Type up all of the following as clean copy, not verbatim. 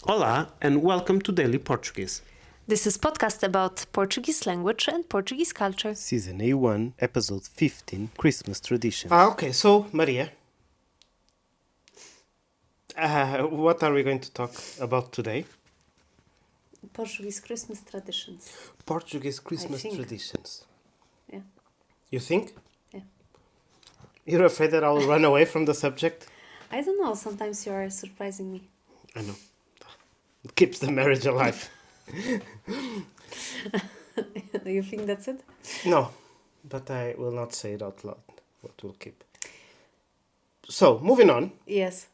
Olá and welcome to Daily Portuguese. This is podcast about Portuguese language and Portuguese culture. Season A1, Episode 15, Christmas Traditions. Okay, so Maria, what are we going to talk about today? Portuguese Christmas traditions. Portuguese Christmas think. traditions. Yeah. You think? Yeah. You're afraid that I'll run away from the subject? I don't know, sometimes you are surprising me. I know. It keeps the marriage alive. You think that's it? No, but I will not say it out loud. What will keep? So, moving on. Yes.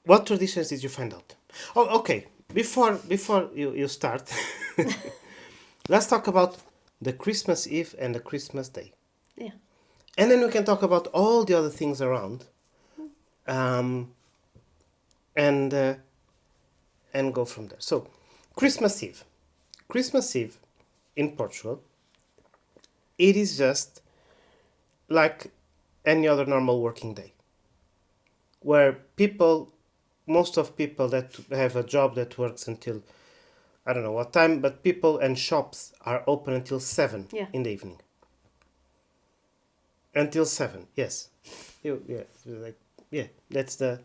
What traditions did you find out? Oh, okay. Before you start, let's talk about the Christmas Eve and the Christmas Day. Yeah. And then we can talk about all the other things around. And go from there. So, Christmas Eve. Christmas Eve in Portugal, it is just like any other normal working day. Where most of people that have a job that works until, I don't know what time, but people and shops are open until 7 in the evening. Until 7, yes. That's the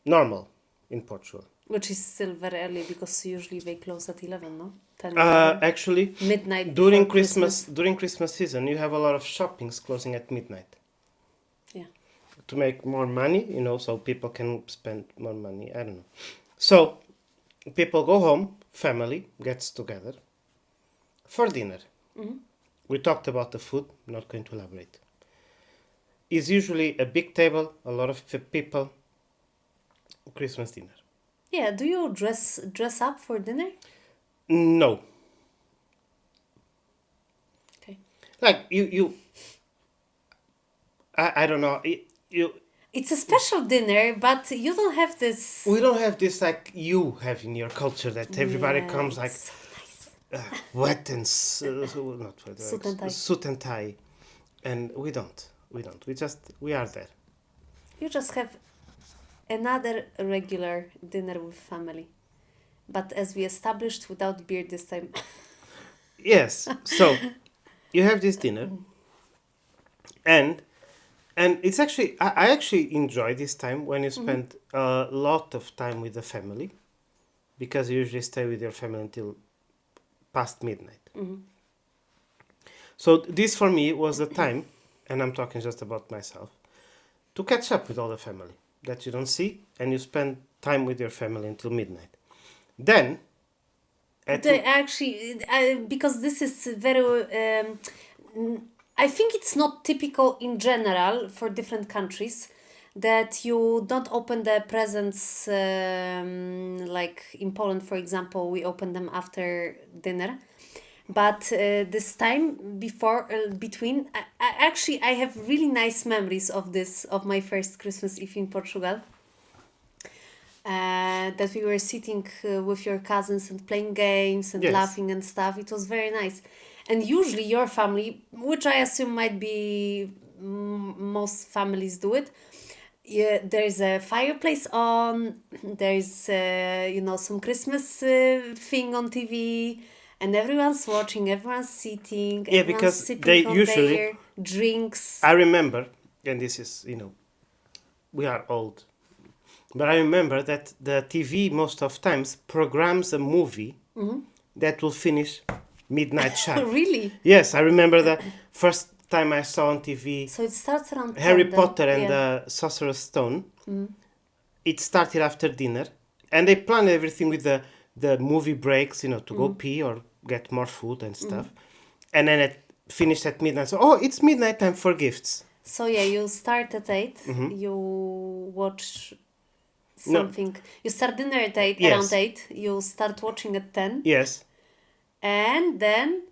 normal in Portugal. Which is still very early because usually they close at 11, no? 10, 11. Actually, midnight during before Christmas season, you have a lot of shoppings closing at midnight. Yeah. To make more money, so people can spend more money. I don't know. So, people go home, family gets together for dinner. Mm-hmm. We talked about the food, not going to elaborate. It's usually a big table, a lot of people, Christmas dinner. Yeah, do you dress up for dinner? No. Okay. Like, I don't know, It's a special dinner, but you don't have this... We don't have this like you have in your culture that everybody comes like so nice. wet and not wet, Suit and tie. Suit and tie, and we don't. We are there. You just have another regular dinner with family. But as we established, without beer this time. Yes. So you have this dinner, and it's actually I actually enjoy this time when you spend a lot of time with the family, because you usually stay with your family until past midnight. Mm-hmm. So this for me was the time, and I'm talking just about myself, to catch up with all the family that you don't see, and you spend time with your family until midnight. Then, because this is very... I think it's not typical in general for different countries that you don't open the presents, like in Poland, for example, we open them after dinner. But this time between, I have really nice memories of this, of my first Christmas Eve in Portugal. That we were sitting with your cousins and playing games and laughing and stuff. It was very nice. And usually your family, which I assume might be most families do it, there's a fireplace on, there's some Christmas thing on TV, and everyone's watching, everyone's sitting, because sipping they from usually their drinks. I remember, and this is we are old, but I remember that the TV most of times programs a movie that will finish midnight sharp. Really? Yes, I remember the first time I saw on TV. So it starts around Harry 10 Potter then. and the Sorcerer's Stone. It started after dinner, and they planned everything with the movie breaks, to go pee or get more food and stuff. And then it finished at midnight. So, it's midnight time for gifts. So you start at 8, you watch something. You start dinner at 8, around 8, you start watching at 10. Yes. And then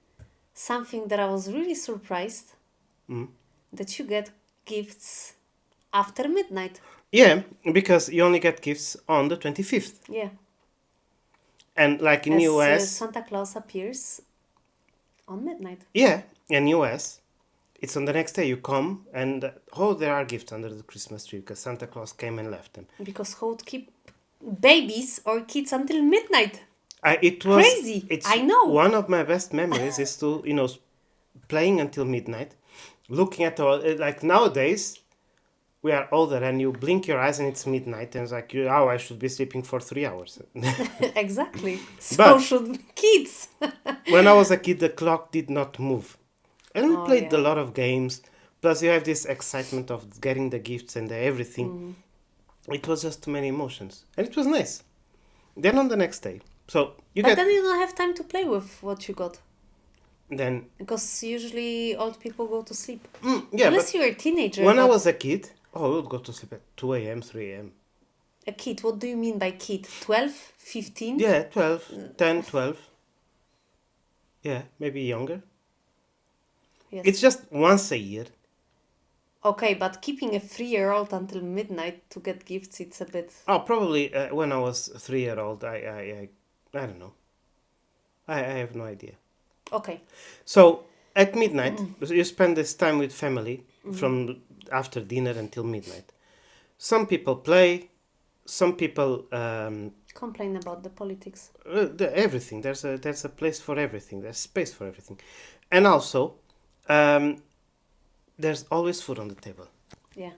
something that I was really surprised, that you get gifts after midnight. Yeah, because you only get gifts on the 25th. Yeah. And like in US... Santa Claus appears on midnight. Yeah, in US, it's on the next day you come and, there are gifts under the Christmas tree because Santa Claus came and left them. Because who would keep babies or kids until midnight. It was Crazy. It's I know. one of my best memories is to playing until midnight, looking at all like nowadays. We are older, and you blink your eyes, and it's midnight, and it's like, I should be sleeping for 3 hours. Exactly. So But- should kids. When I was a kid, the clock did not move, and we Oh, played a yeah. lot of games. Plus, you have this excitement of getting the gifts and everything. It was just too many emotions, and it was nice. Then on the next day, so you But get then you don't have time to play with what you got. then Because usually old people go to sleep. yeah. Unless But you're a teenager. when I but was a kid, I would go to sleep at 2 a.m., 3 a.m. a kid, what do you mean by kid? 12? 15? Yeah, 12, 10, 12. Yeah, maybe younger. Yes. It's just once a year. Okay, but keeping a 3-year-old until midnight to get gifts, it's a bit... Oh, probably when I was 3-year-old, I don't know. I have no idea. Okay. So at midnight, you spend this time with family from after dinner until midnight. Some people play, some people Complain about the politics. everything. There's a place for everything. There's space for everything, and also there's always food on the table. Yeah.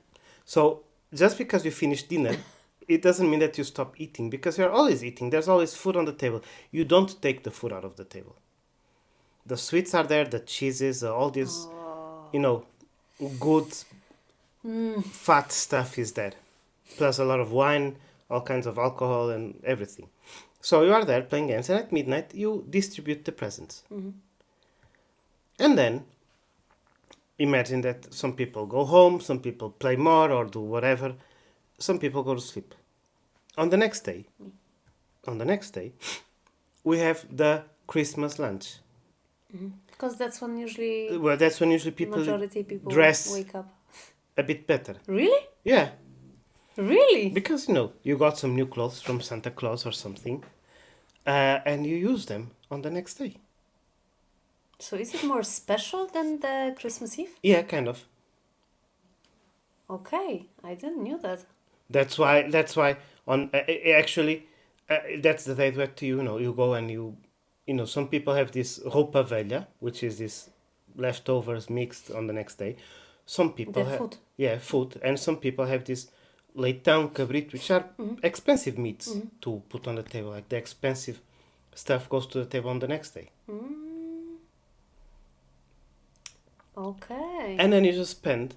So just because you finish dinner, it doesn't mean that you stop eating, because you're always eating. There's always food on the table. You don't take the food out of the table. The sweets are there, the cheeses, all this, good fat stuff is there. Plus a lot of wine, all kinds of alcohol and everything. So you are there playing games, and at midnight you distribute the presents. And then imagine that some people go home, some people play more or do whatever, some people go to sleep. On the next day, we have the Christmas lunch. Because that's when usually Well, that's when usually people majority people dress wake up. a bit better. Really? Yeah, Really? because you got some new clothes from Santa Claus or something, and you use them on the next day. So is it more special than the Christmas Eve? Yeah, kind of. Okay, I didn't knew that. That's why on actually that's the day that you go and some people have this roupa velha, which is this leftovers mixed on the next day. Some people The have food. food, and some people have this leitão, cabrito, which are expensive meats to put on the table. Like the expensive stuff goes to the table on the next day, Okay. and then you just spend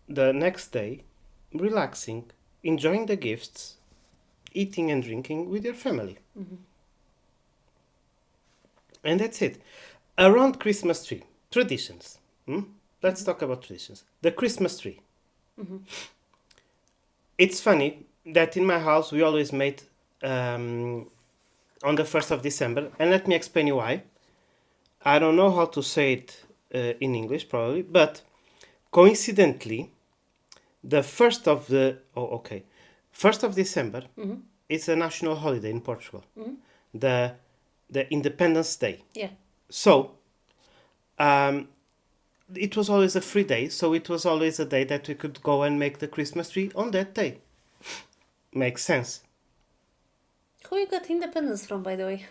the next day relaxing, enjoying the gifts, eating and drinking with your family. And that's it. Around Christmas tree, traditions. Let's talk about traditions. The Christmas tree. It's funny that in my house we always made on the 1st of December. And let me explain you why. I don't know how to say it in English probably, but coincidentally, the 1st of the... 1st of December is a national holiday in Portugal. The Independence Day. Yeah. So, it was always a free day, so it was always a day that we could go and make the Christmas tree on that day. Makes sense. Who you got independence from, by the way?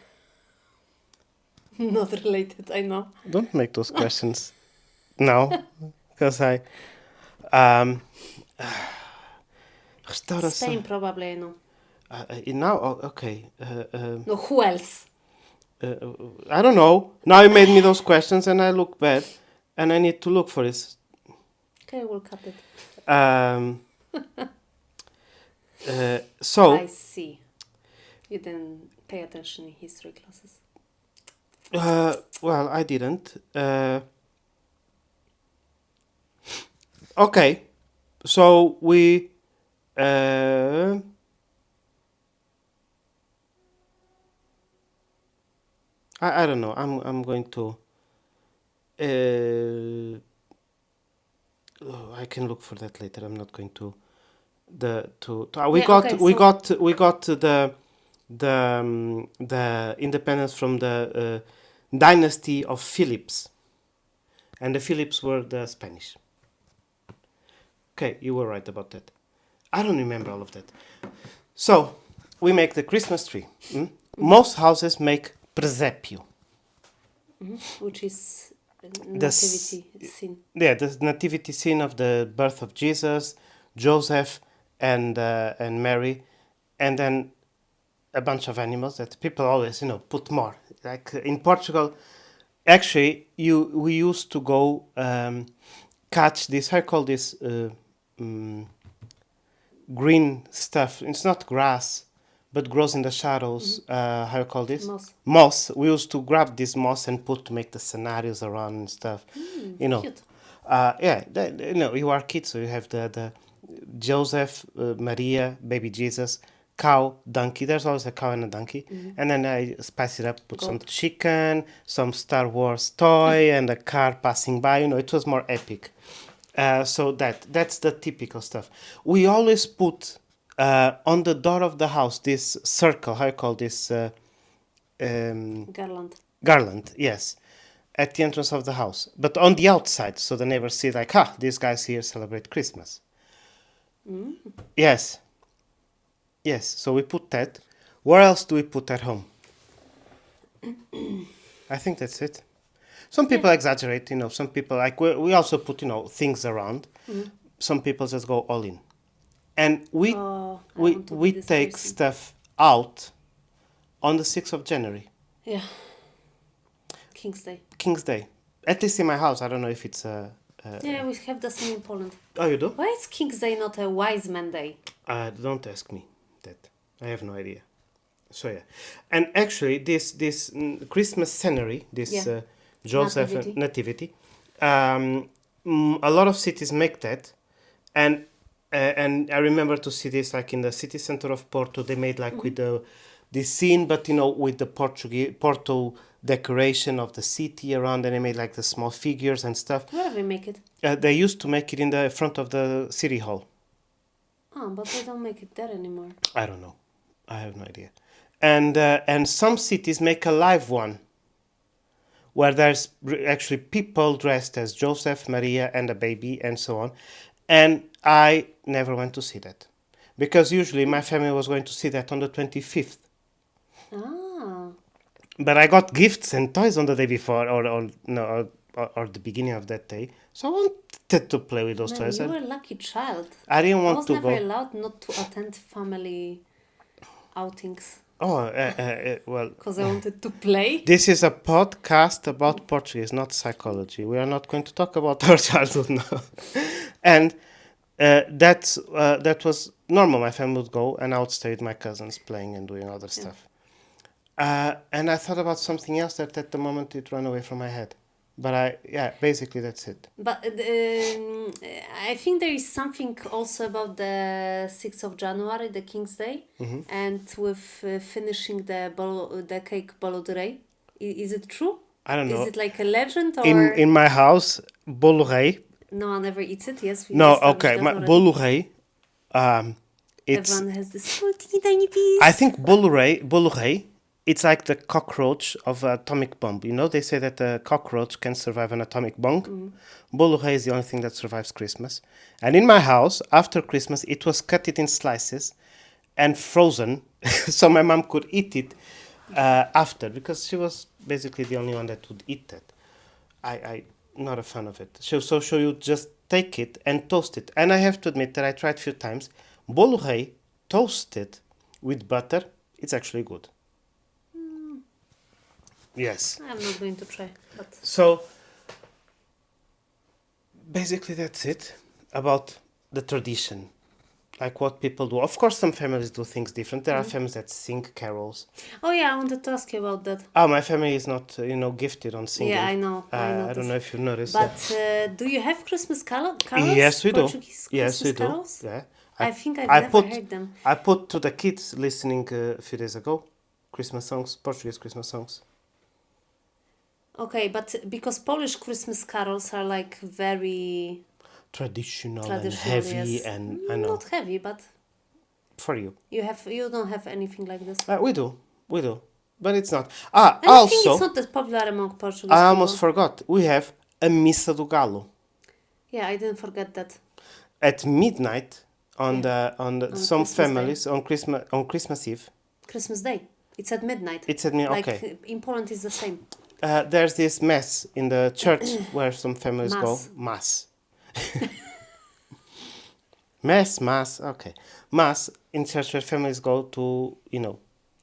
Not related, I know. Don't make those questions now, because I... Restauração. Spain, probably, I know. Now, okay. No, who else? I don't know. Now you made me those questions and I look bad, and I need to look for this. Okay, we'll cut it. So, I see. You didn't pay attention in history classes. well, I didn't. Okay, so we. I don't know. I'm going to. I can look for that later. I'm not going to. We Yeah, got okay, we so- got the independence from the dynasty of Philips, and the Philips were the Spanish. Okay, you were right about that. I don't remember all of that. So, we make the Christmas tree. Most houses make Presépio. Which is The s- nativity scene. Yeah, the nativity scene of the birth of Jesus, Joseph, and Mary, and then a bunch of animals that people always, put more. Like in Portugal, actually, we used to go catch this. I call this green stuff. It's not grass, but grows in the shadows. How you call this? Moss. Moss. We used to grab this moss and put to make the scenarios around and stuff. Cute. You are kids, so you have the Joseph, Maria, baby Jesus, cow, donkey. There's always a cow and a donkey, and then I spice it up, put some Goat. chicken, some Star Wars toy, and a car passing by. It was more epic. So that's the typical stuff. We always put on the door of the house this circle. How you call this? Garland. Garland, yes, at the entrance of the house, but on the outside, so the neighbors see like, these guys here celebrate Christmas. Yes. So we put that. Where else do we put at home? I think that's it. Some people exaggerate, some people like we also put, things around. Some people just go all in. And we Oh, I we want to be we this take person. stuff out on the 6th of January, Yeah. King's Day. King's Day. At least in my house, I don't know if it's Yeah, we have the same in Poland. Oh, you do? Why is King's Day not a wise man day? Don't ask me that. I have no idea. So yeah, and actually this Christmas scenery, this Yeah. Joseph Nativity. Nativity, a lot of cities make that, and I remember to see this like in the city center of Porto. They made like with the scene, but with the Porto decoration of the city around, and they made like the small figures and stuff. Where do we make it? They used to make it in the front of the city hall. Oh, but they don't make it there anymore. I don't know. I have no idea. And some cities make a live one where there's actually people dressed as Joseph, Maria, and a baby, and so on. And I never went to see that because usually my family was going to see that on the 25th. Ah. But I got gifts and toys on the day before, or the beginning of that day. So I wanted to play with those Man, toys. you were a lucky child. I didn't I want was to never go. allowed not to attend family outings Oh, well. because I wanted to play. This is a podcast about Portuguese, not psychology. We are not going to talk about our childhood now. And that was normal. My family would go, and I would stay with my cousins playing and doing other stuff. And I thought about something else that at the moment it ran away from my head. But basically that's it. But I think there is something also about the 6th of January, the King's Day, and with finishing the cake Bolo Rei. Is it true? I don't know. Is it like a legend or In my house, Bolo Rei. no one ever eats it? Yes, we No, established okay. that My already. Bolo Rei. It's. Everyone has this small teeny tiny piece. I think Bolo Rei. It's like the cockroach of an atomic bomb. They say that a cockroach can survive an atomic bomb. Bolo Rei is the only thing that survives Christmas. And in my house, after Christmas, it was cut it in slices and frozen, so my mom could eat it after, because she was basically the only one that would eat that. I not a fan of it. So you just take it and toast it. And I have to admit that I tried a few times. Bolo Rei toasted with butter, it's actually good. Yes. I'm not going to try, but So basically that's it about the tradition. Like what people do. Of course some families do things different. There are families that sing carols. oh yeah, I wanted to ask you about that. My family is not, gifted on singing. Yeah, I know. I don't know if you've noticed. But do you have Christmas carols? Yes, we do. Portuguese Yes, we Christmas do. carols? Yeah. I think I've never heard them. I put to the kids listening a few days ago Christmas songs, Portuguese Christmas songs. Okay, but because Polish Christmas carols are like very Traditional and traditional, heavy, yes. and I know Not heavy, but for you. you don't have anything like this. We do, but it's not. And I think Also, it's not that popular among Portuguese I people. almost forgot. We have a Missa do Galo Yeah, I didn't forget that. at midnight on the some Christmas Day. families on Christmas Eve. Christmas Day. It's at midnight. It's at midnight. Like Okay. in Poland, is the same. There's this mass in the church where some families go. Mass. Mass. Mass. Okay. Mass in church where families go to,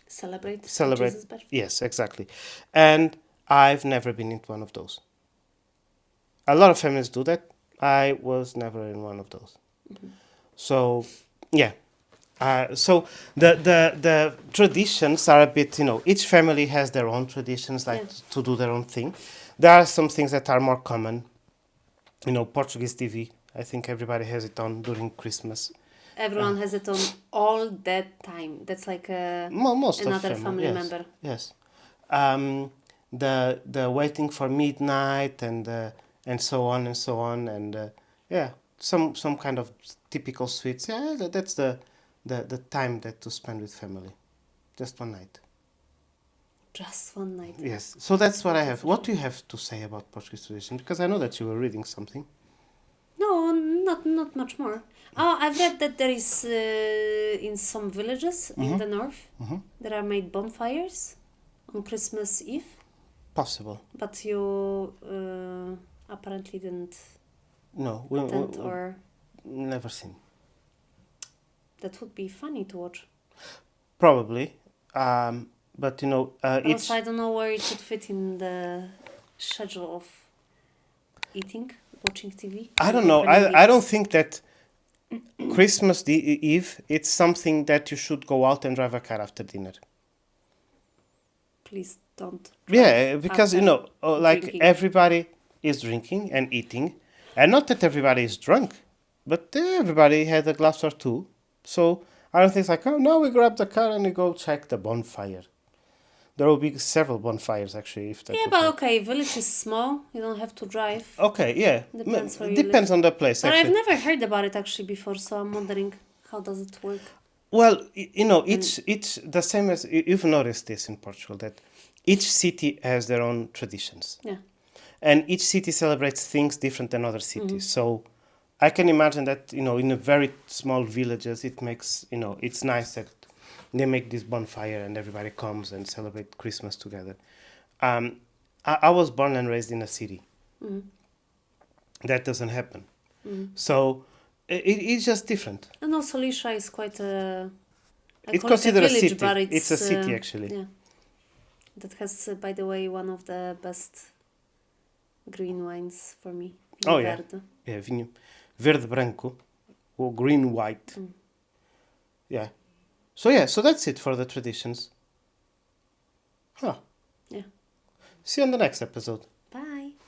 Celebrate celebrate. Jesus' birthday. Yes, exactly. And I've never been into one of those. A lot of families do that. I was never in one of those. So, yeah. So the traditions are a bit, each family has their own traditions, like to do their own thing. There are some things that are more common. Portuguese TV. I think everybody has it on during Christmas. Everyone has it on all that time. That's like Most another of family yes, member. Yes. The waiting for midnight and so on and so on and some kind of typical sweets. Yeah, that's the time that to spend with family, just one night. Just one night. Yes. So that's what I have. What do you have to say about Portuguese tradition? Because I know that you were reading something. No, not much more. Oh, I've read that there is in some villages in the north there are made bonfires on Christmas Eve. Possible. But you apparently didn't No, attend, or never seen. that would be funny to watch. Probably, but Also, I don't know where it would fit in the schedule of eating, watching TV. I don't know. I don't think that Christmas Eve it's something that you should go out and drive a car after dinner. Please don't. Yeah, because like drinking. everybody is drinking and eating, and not that everybody is drunk, but everybody had a glass or two. So I don't think it's like, oh, now we grab the car and we go check the bonfire. There will be several bonfires actually. If that Yeah, would but help. okay, village is small. You don't have to drive. Okay, yeah. Depends where you Depends on the place. But Actually. I've never heard about it actually before, so I'm wondering how does it work. Well, each the same as you've noticed this in Portugal that each city has their own traditions. Yeah. And each city celebrates things different than other cities. So I can imagine that, in a very small villages, it makes, it's nice that they make this bonfire and everybody comes and celebrate Christmas together. I was born and raised in a city. That doesn't happen. So it's just different. And also Lisha is quite a... It's considered a village, city. but It's a city, actually. Yeah. That has, by the way, one of the best green wines for me. Oh, yeah. Verde. Yeah, vinho verde branco or green white. Yeah. So that's it for the traditions. Huh. Yeah. See you on the next episode.